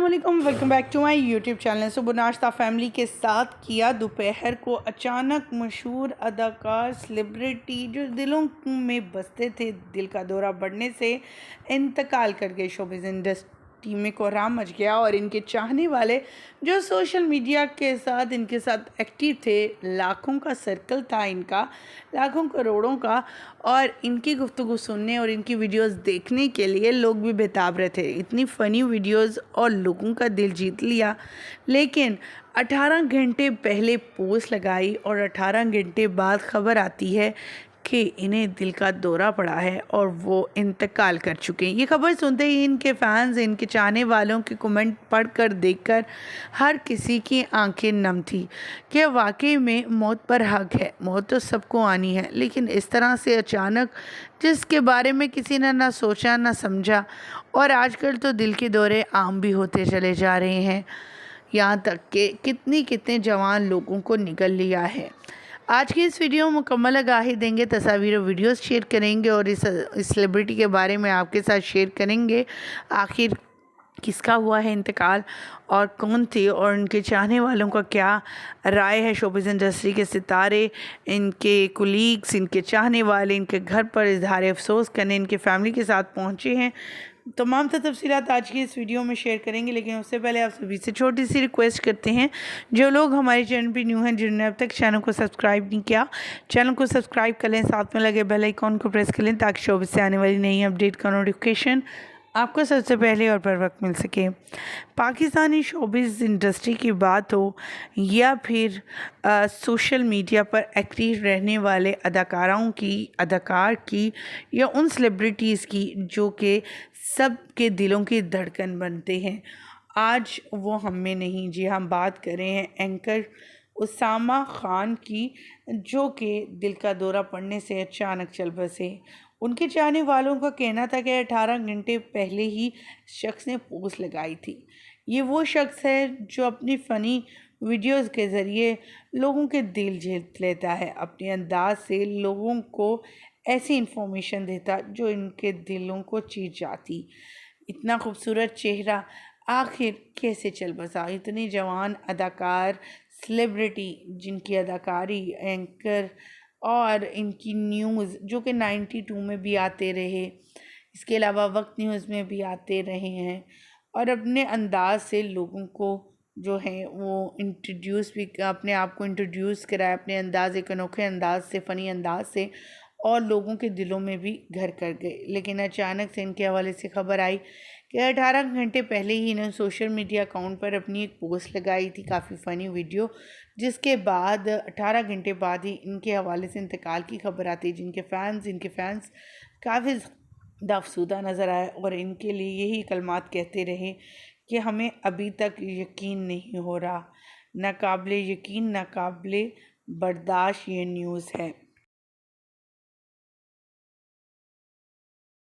अस्सलामुअलैकुम, welcome back to my YouTube channel. सुबह नाश्ता फैमिली के साथ किया। दोपहर को अचानक मशहूर अदाकार सेलिब्रिटी जो दिलों में बसते थे, दिल का दौरा बढ़ने से इंतकाल कर गए। शोबिज़ इंडस्ट्री में कोहराम मच गया और इनके चाहने वाले जो सोशल मीडिया के साथ इनके साथ एक्टिव थे, लाखों का सर्कल था इनका, लाखों करोड़ों का, और इनकी गुफ्तगू सुनने और इनकी वीडियोस देखने के लिए लोग भी बेताब रहे थे। इतनी फ़नी वीडियोस और लोगों का दिल जीत लिया। लेकिन 18 घंटे पहले पोस्ट लगाई और 18 घंटे बाद ख़बर आती है कि इन्हें दिल का दौरा पड़ा है और वो इंतकाल कर चुके हैं। ये खबर सुनते ही इनके फैंस, इनके चाहने वालों के कमेंट पढ़कर देखकर हर किसी की आंखें नम थी कि वाकई में मौत पर हक है। मौत तो सबको आनी है, लेकिन इस तरह से अचानक, जिसके बारे में किसी ने ना सोचा ना समझा। और आजकल तो दिल के दौरे आम भी होते चले जा रहे हैं, यहाँ तक कि कितने जवान लोगों को निकल लिया है। आज की इस वीडियो में मुकम्मल आगाही देंगे, तस्वीर और वीडियोस शेयर करेंगे और इस सेलिब्रिटी के बारे में आपके साथ शेयर करेंगे। आखिर किसका हुआ है इंतकाल और कौन थे और उनके चाहने वालों का क्या राय है। शोबिज़ इंडस्ट्री के सितारे, इनके कुलीग्स, इनके चाहने वाले इनके घर पर इजहार अफसोस करने इनके फैमिली के साथ पहुँचे हैं। तमाम तफसीलात आज की इस वीडियो में शेयर करेंगे, लेकिन उससे पहले आप सभी से छोटी सी रिक्वेस्ट करते हैं, जो लोग हमारे चैनल पर न्यू हैं, जिन्होंने अब तक चैनल को सब्सक्राइब नहीं किया, चैनल को सब्सक्राइब कर लें, साथ में लगे बेल आइकॉन को प्रेस कर लें ताकि शोबिज़ से आने वाली नई अपडेट का नोटिफिकेशन आपको सबसे पहले और बर वक्त मिल सके। पाकिस्तानी शोबिज़ इंडस्ट्री की बात हो या फिर सोशल मीडिया पर एक्टिव रहने वाले अदाकार की या उन सेलिब्रिटीज़ की जो कि सब के दिलों की धड़कन बनते हैं, आज वो हम में नहीं। जी, हम बात कर रहे हैं एंकर उसामा खान की, जो कि दिल का दौरा पड़ने से अचानक चल बसे। उनके चाहने वालों का कहना था कि 18 घंटे पहले ही शख्स ने पोस्ट लगाई थी। ये वो शख्स है जो अपनी फ़नी वीडियोस के ज़रिए लोगों के दिल जीत लेता है, अपने अंदाज से लोगों को ऐसी इन्फॉर्मेशन देता जो इनके दिलों को चीर जाती। इतना खूबसूरत चेहरा आखिर कैसे चल बसा। इतने जवान अदाकार, सेलिब्रिटी, जिनकी अदाकारी, एंकर और इनकी न्यूज़ जो कि 92 में भी आते रहे, इसके अलावा वक्त न्यूज़ में भी आते रहे हैं, और अपने अंदाज से लोगों को जो है वो इंट्रोड्यूस भी, अपने आप को इंट्रोड्यूस कराया अपने अंदाज, एक अनोखे अंदाज से, फ़नी अंदाज से, और लोगों के दिलों में भी घर कर गए। लेकिन अचानक से इनके हवाले से खबर आई कि 18 घंटे पहले ही इन्होंने सोशल मीडिया अकाउंट पर अपनी एक पोस्ट लगाई थी, काफ़ी फ़नी वीडियो, जिसके बाद 18 घंटे बाद ही इनके हवाले से इंतकाल की खबर आती है। इनके फैंस काफ़ी अफसुदा नज़र आए और इनके लिए यही कलमात कहते रहे कि हमें अभी तक यकीन नहीं हो रहा, नाकाबिले यकीन, नाकाबिले बर्दाश्त ये न्यूज़ है।